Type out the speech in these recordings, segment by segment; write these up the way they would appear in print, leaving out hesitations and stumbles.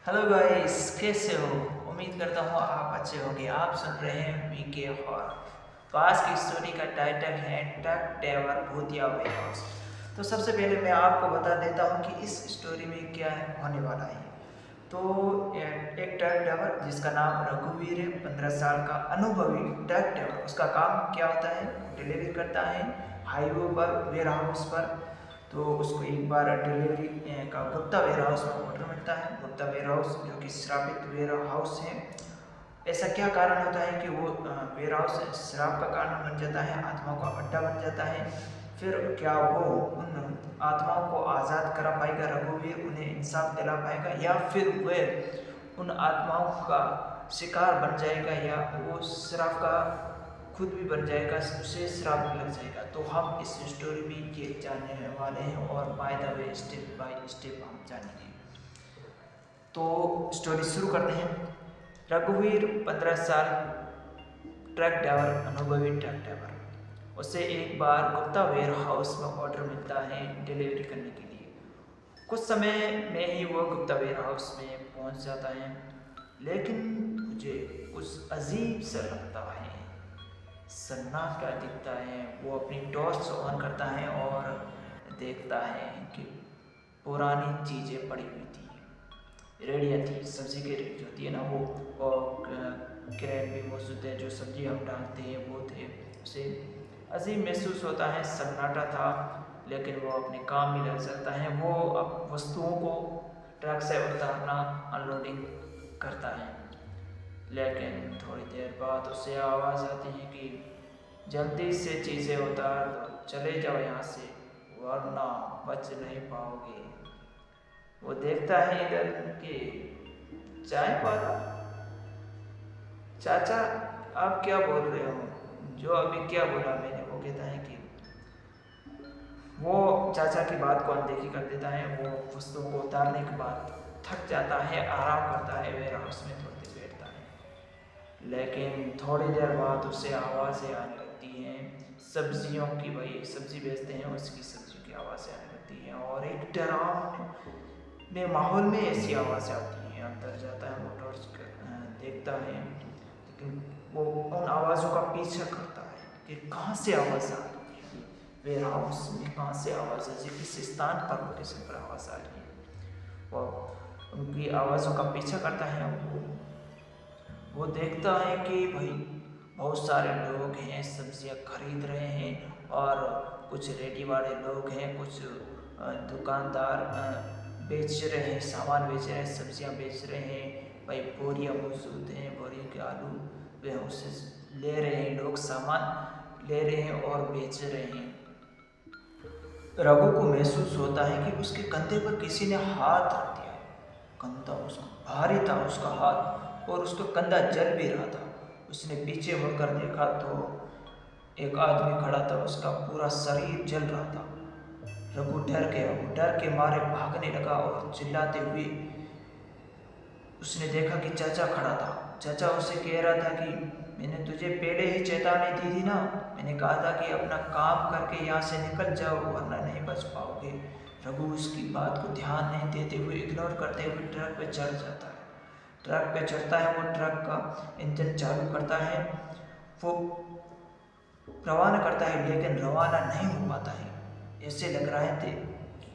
Hello guys, कैसे हो? उम्मीद करता हूँ आप अच्छे होंगे। आप सुन रहे हैं वीके हॉर। तो आज की स्टोरी का टाइटल है टक टावर भूतिया वेयरहाउस। तो सबसे पहले मैं आपको बता देता हूँ कि इस स्टोरी में क्या होने वाला है। तो एक ट्रक ड्राइवर जिसका नाम रघुवीर है, 15 साल का अनुभवी ट्रक ड्राइवर। उसका काम क्या होता है? डिलीवरी करता है हाईवे पर, वेयर हाउस पर। तो उसको एक बार डिलीवरी का गुप्ता वेयर हाउस में ऑर्डर मिलता है। गुप्ता वेयर हाउस जो कि श्रापित वेयर हाउस है। ऐसा क्या कारण होता है कि वो वेयर हाउस श्राप का कारण बन जाता है, आत्माओं का अड्डा बन जाता है? फिर क्या वो उन आत्माओं को आज़ाद करा पाएगा रघुवीर, उन्हें इंसाफ दिला पाएगा, या फिर वे उन आत्माओं का शिकार बन जाएगा, या वो श्राप का खुद भी बन जाएगा, उसे श्राप लग जाएगा? तो हम इस स्टोरी में ये जानने वाले हैं, और by the way step by step हम जानेंगे। तो स्टोरी शुरू करते हैं। रघुवीर 15 साल, ट्रक ड्राइवर, अनुभवी ट्रक ड्राइवर। उसे एक बार गुप्ता वेयर हाउस में ऑर्डर मिलता है डिलीवरी करने के लिए। कुछ समय में ही वो गुप्ता वेयर हाउस में पहुंच जाता है, लेकिन मुझे कुछ अजीब सा लगता है। सन्नाटा दिखता है। वो अपनी टॉर्च ऑन करता है और देखता है कि पुरानी चीज़ें पड़ी हुई थी। रेडियाँ थी, सब्जी की रेडी होती है ना वो, और कैरेट भी मौजूद है, जो सब्जी हम डालते हैं वो थे। उसे अजीब महसूस होता है। सन्नाटा था, लेकिन वो अपने काम में लग जाता है। वो अब वस्तुओं को ट्रक से उतारना, अनलोडिंग करता है। लेकिन थोड़ी देर बाद उसे आवाज़ आती है कि जल्दी से चीज़ें उतार दो, चले जाओ यहाँ से, वरना बच नहीं पाओगे। वो देखता है इधर कि चाय वाला चाचा, आप क्या बोल रहे हो? जो अभी क्या बोला मैंने? वो कहता है कि वो चाचा की बात को अनदेखी कर देता है। वो वस्तुओं को उतारने के बाद थक जाता है, आराम करता है, वेयर हाउस में थोड़ी देर बैठता है। लेकिन थोड़ी देर बाद उसे आवाज़ें आने लगती हैं सब्जियों की। भाई सब्जी बेचते हैं, उसकी सब्जियों की आवाज़ें आने लगती हैं, और एक डरावने माहौल में ऐसी आवाज़ें आती हैं। अंदर जाता है, वो टॉर्च देखता है, लेकिन वो उन आवाज़ों का पीछा करता है कि कहाँ से आवाज़ आ रही है। वेयर हाउस में कहाँ से आवाज़ आ रही है, किस स्थान पर, लोकेशन पर आवाज़ आ रही है। और उनकी आवाज़ों का पीछा करता है। वो देखता है कि भाई बहुत सारे लोग हैं, सब्जियां खरीद रहे हैं, और कुछ रेडी वाले लोग हैं, कुछ दुकानदार बेच रहे हैं, सामान बेच रहे हैं, सब्जियां बेच रहे हैं। भाई बोरियां मौजूद हैं, बोरियों के आलू वे उससे ले रहे हैं, लोग सामान ले रहे हैं और बेच रहे हैं। रघु को महसूस होता है कि उसके कंधे पर किसी ने हाथ रख दिया है। कंधा उसका भारी था, उसका हाथ, और उसका कंधा जल भी रहा था। उसने पीछे मुड़कर देखा तो एक आदमी खड़ा था, उसका पूरा शरीर जल रहा था। रघु डर गया। वो डर के मारे भागने लगा और चिल्लाते हुए उसने देखा कि चाचा खड़ा था। चाचा उसे कह रहा था कि मैंने तुझे पहले ही चेतावनी दी थी ना, मैंने कहा था कि अपना काम करके यहाँ से निकल जाओ, वरना नहीं बच पाओगे। रघु उसकी बात को ध्यान नहीं देते हुए, इग्नोर करते हुए ट्रक पे चढ़ जाता है। ट्रक पे चढ़ता है, वो ट्रक का इंजन चालू करता है, वो रवाना करता है, लेकिन रवाना नहीं हो पाता है। ऐसे लग रहा है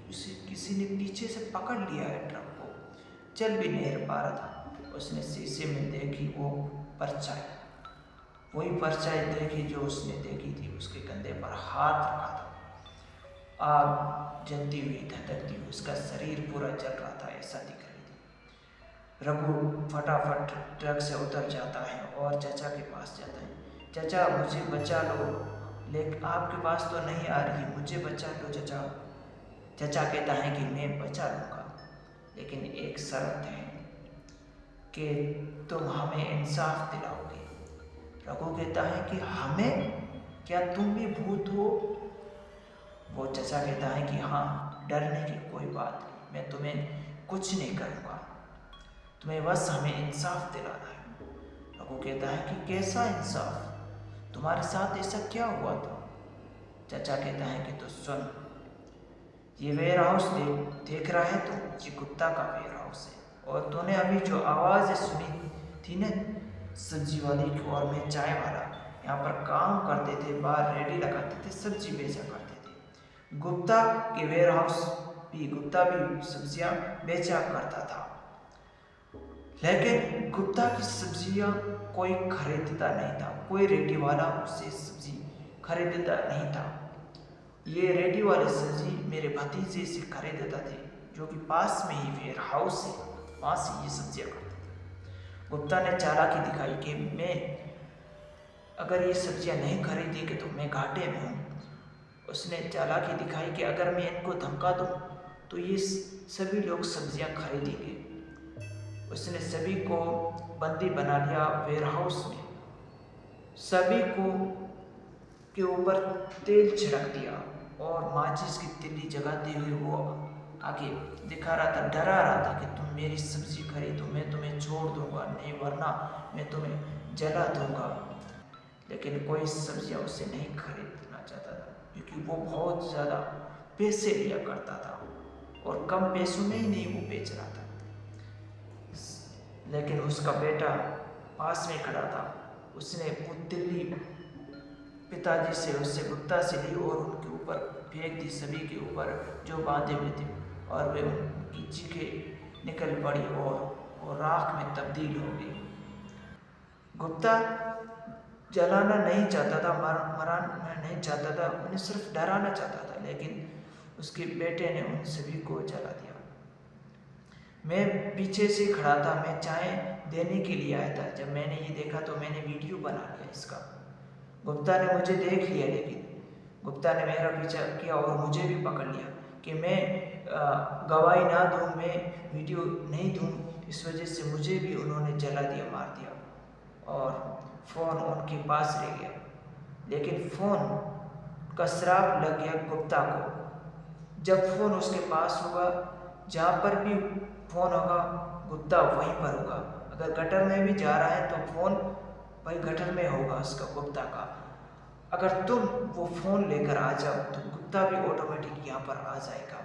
उसे किसी ने पीछे से पकड़ लिया है। ट्रक को चल भी नहीं पा रहा था। उसने शीशे में देखी वो परछाई, वही परछाई देखी जो उसने देखी थी। उसके कंधे पर हाथ रखा था। आग जलती हुई, धधकती हुई, उसका शरीर पूरा जल रहा था, ऐसा दिख रही थी। रघु फटाफट ट्रक से उतर जाता है और चाचा के पास जाता है। चाचा मुझे बचा लो, लेकिन आपके पास तो नहीं आ रही, मुझे बचा लो चाचा। चाचा कहता है कि मैं बचा लूँगा, लेकिन एक शर्त है कि तुम हमें इंसाफ दिलाओगे। रघु कहता है कि हमें? क्या तुम भी भूत हो? वो चाचा कहता है कि हाँ, डरने की कोई बात नहीं, मैं तुम्हें कुछ नहीं करूँगा, तुम्हें बस हमें इंसाफ दिलाना है। रघु कहता है कि कैसा इंसाफ? तुम्हारे साथ ऐसा क्या हुआ था? चाचा कहता है कि तो सुन, ये वेयर हाउस देख रहा है तो, ये कुत्ता का वेयर हाउस है। और तूने अभी जो आवाज़ सुनी थी ना सब्जी वाली की, और मैं चाय वाला यहाँ पर काम करते थे, बाहर रेडी लगाते थे, सब्जी बेचा करते थे। गुप्ता के वेयर हाउस भी गुप्ता भी सब्जियां बेचा करता था, लेकिन गुप्ता की सब्जियां कोई खरीदता नहीं था, कोई रेडी वाला उससे सब्जी खरीदता नहीं था। ये रेडी वाली सब्जी मेरे भतीजे से खरीदता थे, जो कि पास में ही वेयर हाउस है, वहाँ से ये सब्जियां करते थे। गुप्ता ने चालाकी दिखाई कि मैं अगर ये सब्जियां नहीं खरीदेंगे तो मैं घाटे में हूँ। उसने चालाकी दिखाई कि अगर मैं इनको धमका दूँ तो ये सभी लोग सब्जियां खरीदेंगे। उसने सभी को बंदी बना लिया वेयर हाउस में, सभी को के ऊपर तेल छिड़क दिया और माचिस की तिल्ली जगाते हुए वो आगे दिखा रहा था, डरा रहा था कि तुम मेरी सब्जी खरीदो, मैं तुम्हें छोड़ दूंगा, नहीं वरना मैं तुम्हें जला दूंगा। लेकिन कोई सब्जियां उससे नहीं खरीदना चाहता था, क्योंकि वो बहुत ज़्यादा पैसे लिया करता था और कम पैसों में ही नहीं वो बेच रहा था। लेकिन उसका बेटा पास में खड़ा था, उसने वो तिल्ली पिताजी से उससे गुप्ता से ली और उनके ऊपर फेंक दी, सभी के ऊपर जो बांधे हुए थे, और वे उनकी चीखें निकल पड़ी और राख में तब्दील हो गई। गुप्ता जलाना नहीं चाहता था, मराना नहीं चाहता था, उन्हें सिर्फ डराना चाहता था, लेकिन उसके बेटे ने उन सभी को जला दिया। मैं पीछे से खड़ा था, मैं चाय देने के लिए आया था। जब मैंने ये देखा तो मैंने वीडियो बना लिया इसका। गुप्ता ने मुझे देख लिया, लेकिन गुप्ता ने मेरा पीछा किया और मुझे भी पकड़ लिया कि मैं गवाही ना दूँ, मैं वीडियो नहीं दूँ। इस वजह से मुझे भी उन्होंने जला दिया, मार दिया, और फ़ोन उनके पास रह गया। लेकिन फ़ोन का श्राप लग गया गुप्ता को। जब फ़ोन उसके पास होगा, जहाँ पर भी फ़ोन होगा, गुप्ता वहीं पर होगा। अगर गटर में भी जा रहा है तो फ़ोन भाई गटर में होगा उसका, गुप्ता का। अगर तुम वो फ़ोन लेकर आ जाओ तो गुप्ता भी ऑटोमेटिक यहाँ पर आ जाएगा।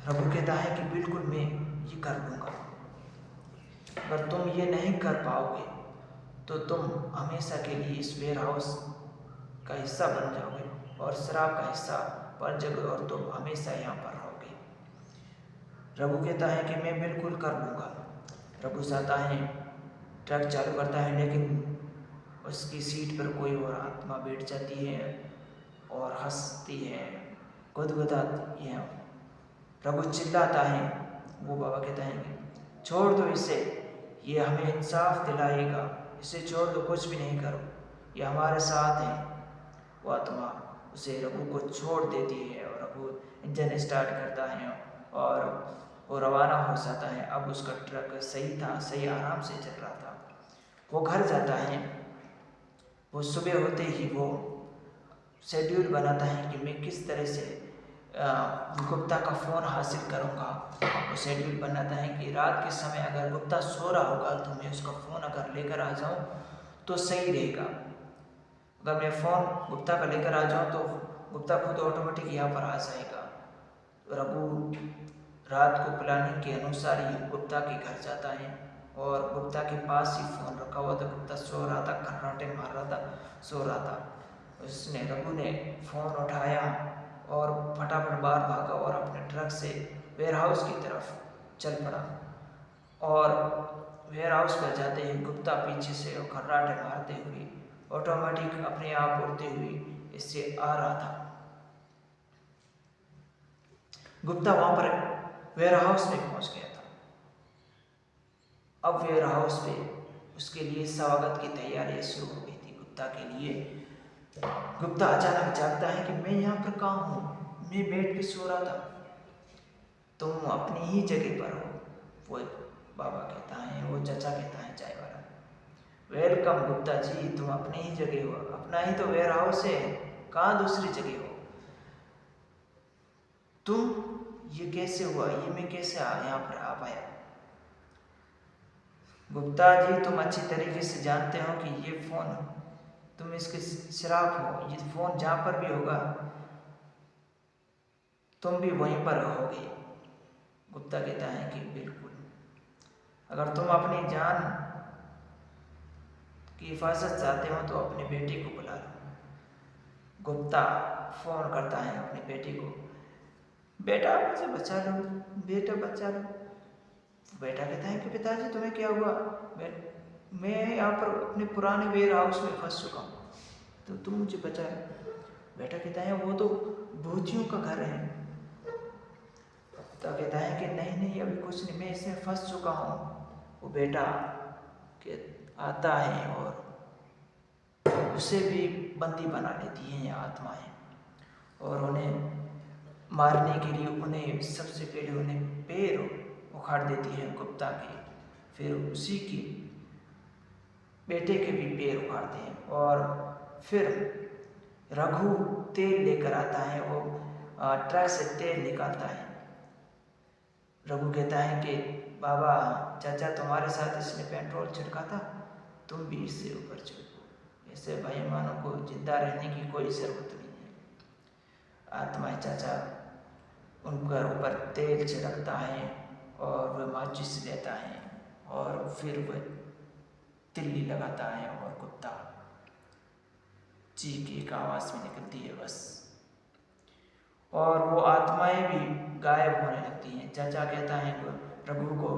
रघु कहता है कि बिल्कुल मैं ये कर लूँगा। अगर तुम ये नहीं कर पाओगे तो तुम हमेशा के लिए इस वेयर हाउस का हिस्सा बन जाओगे और शराब का हिस्सा बन जाओगे, और तुम हमेशा यहाँ पर रहोगे। रघु कहता है कि मैं बिल्कुल कर लूँगा। रघु जाता है, ट्रक चालू करता है, लेकिन उसकी सीट पर कोई और आत्मा बैठ जाती है और हंसती है, गुदगुदाती है। रघु चिल्लाता है। वो बाबा कहता है कि छोड़ दो इसे, ये हमें इंसाफ दिलाएगा, इसे छोड़ दो, कुछ भी नहीं करो, ये हमारे साथ है। वो आत्मा उसे रघु को छोड़ देती है और रघु इंजन स्टार्ट करता है और वो रवाना हो जाता है। अब उसका ट्रक सही था, सही आराम से चल रहा था। वो घर जाता है। वो सुबह होते ही वो शेड्यूल बनाता है कि मैं किस तरह से गुप्ता का फ़ोन हासिल करूंगा। वो शेड्यूल बनाता है कि रात के समय अगर गुप्ता सो रहा होगा तो मैं उसका फ़ोन अगर लेकर आ जाऊं तो सही रहेगा। अगर मैं फ़ोन गुप्ता का लेकर आ जाऊं तो गुप्ता खुद ऑटोमेटिक यहाँ पर आ जाएगा। रघु रात को प्लानिंग के अनुसार ही गुप्ता के घर जाता है और गुप्ता के पास ही फ़ोन रखा हुआ था। गुप्ता सो रहा था, खर्राटे मार रहा था, सो रहा था। उसने रघु ने फ़ोन उठाया और फटाफट बाहर भागा और अपने ट्रक से वेयर हाउस की तरफ चल पड़ा। और वेयर हाउस पर जाते ही गुप्ता पीछे से खर्राटे मारते हुए ऑटोमेटिक अपने आप उड़ते हुए इससे आ रहा था। गुप्ता वहाँ पर वेयर हाउस में पहुँच गया था। अब वेयर हाउस पे उसके लिए स्वागत की तैयारियां शुरू हो गई थी गुप्ता के लिए। गुप्ता अचानक जागता है कि मैं यहाँ पर कहाँ हूँ, मैं बेड पे सो रहा था, तुम अपनी ही जगह पर हो। वो बाबा कहता है, वो चचा कहता है चाय वाला, वेलकम गुप्ता जी, तुम अपनी ही जगह हो, अपना ही तो वेयर हाउस है, कहाँ दूसरी जगह हो तुम, ये कैसे हुआ, ये मैं कैसे यहाँ पर आ पाया। गुप्ता जी तुम अच्छी तरीके से जानते हो कि ये फ़ोन तुम इसके शराब हो, ये फ़ोन जहाँ पर भी होगा तुम भी वहीं पर रहोगे। गुप्ता कहता है कि बिल्कुल, अगर तुम अपनी जान की हिफाजत चाहते हो तो अपने बेटे को बुला लो। गुप्ता फोन करता है अपनी बेटी को, बेटा मुझे बचा लो, बेटा बचा लो। बेटा कहता है कि पिताजी तुम्हें क्या हुआ? मैं यहाँ पर अपने पुराने वेयर हाउस में फंस चुका हूँ, तो तुम मुझे बचा लो। बेटा कहता है वो तो भूतियों का घर है। तो कहता है कि नहीं नहीं अभी कुछ नहीं, मैं इसमें फंस चुका हूँ। वो बेटा के आता है और उसे भी बंदी बना लेती हैं आत्माएं, और उन्हें मारने के लिए उन्हें सबसे पहले उन्हें पैर उखाड़ देती है गुप्ता के, फिर उसी की बेटे के भी पैर उखाड़ते हैं, और फिर रघु तेल लेकर आता है, वो ट्रक से तेल निकालता है। रघु कहता है कि बाबा चाचा तुम्हारे साथ इसने पेट्रोल छिड़का था, तुम भी इससे ऊपर चढ़ो। ऐसे बेईमानों को जिंदा रहने की कोई ज़रूरत नहीं है। आत्माएं चाचा उनके ऊपर तेल छिड़कता है और वह माचिस लेता है और फिर वह तिल्ली लगाता है और कुत्ता चीख एक आवाज़ में निकलती है बस, और वो आत्माएं भी गायब होने लगती हैं। चाचा कहता है रघु को,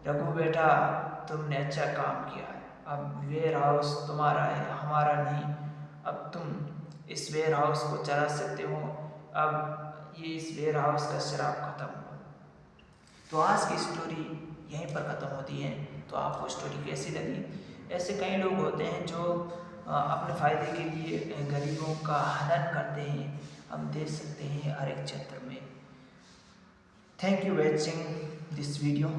रघु बेटा तुमने अच्छा काम किया है, अब वेयर हाउस तुम्हारा है हमारा नहीं, अब तुम इस वेयर हाउस को चला सकते हो, अब ये इस वेयर हाउस का शराब खत्म हुआ। तो आज की स्टोरी यहीं पर ख़त्म होती है। तो आपको स्टोरी कैसी लगी? ऐसे कई लोग होते हैं जो अपने फ़ायदे के लिए गरीबों का हनन करते हैं, हम देख सकते हैं हर एक क्षेत्र में। Thank you watching this video.